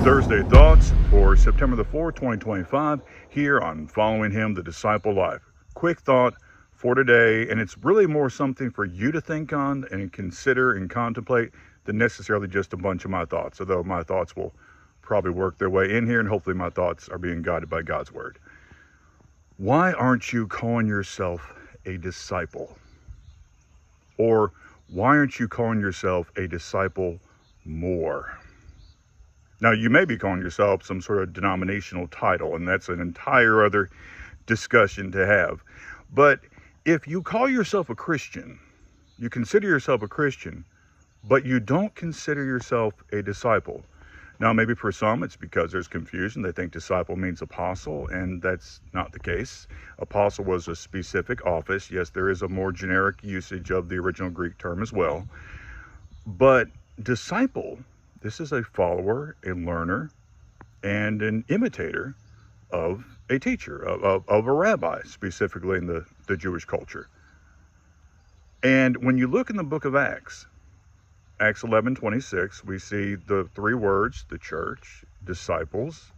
Thursday Thoughts for September the 4th, 2025, here on Following Him, the Disciple Life. Quick thought for today, and it's really more something for you to think on and consider and contemplate than necessarily just a bunch of my thoughts, although my thoughts will probably work their way in here, and hopefully my thoughts are being guided by God's Word. Why aren't you calling yourself a disciple? Or why aren't you calling yourself a disciple more? Now, you may be calling yourself some sort of denominational title, and that's an entire other discussion to have. But if you call yourself a Christian, you consider yourself a Christian, but you don't consider yourself a disciple. Now, maybe for some, it's because there's confusion. They think disciple means apostle, and that's not the case. Apostle was a specific office. Yes, there is a more generic usage of the original Greek term as well. But disciple, this is a follower, a learner, and an imitator of a teacher, of a rabbi, specifically in the Jewish culture. And when you look in the book of Acts 11:26, we see the three words, the church, disciples,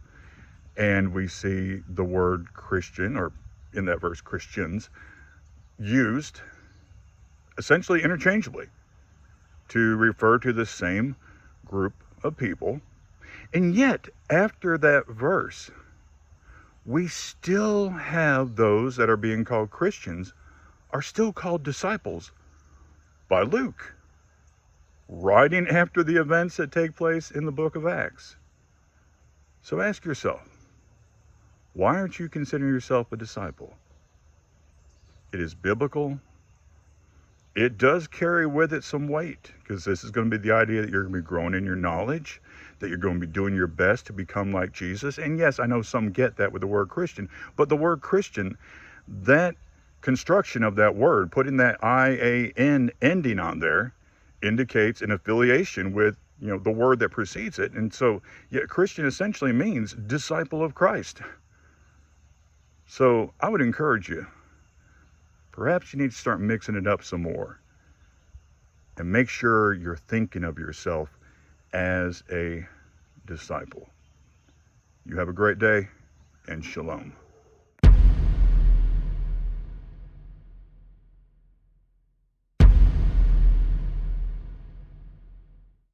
and we see the word Christian, or in that verse, Christians, used essentially interchangeably to refer to the same group of people. And yet, after that verse, we still have those that are being called Christians are still called disciples by Luke, writing after the events that take place in the book of Acts. So ask yourself, why aren't you considering yourself a disciple? It is biblical. It does carry with it some weight, because this is going to be the idea that you're going to be growing in your knowledge, that you're going to be doing your best to become like Jesus. And yes, I know some get that with the word Christian, but the word Christian, that construction of that word, putting that I-A-N ending on there, indicates an affiliation with, the word that precedes it. And so, yeah, Christian essentially means disciple of Christ. So I would encourage you, perhaps you need to start mixing it up some more and make sure you're thinking of yourself as a disciple. You have a great day, and shalom.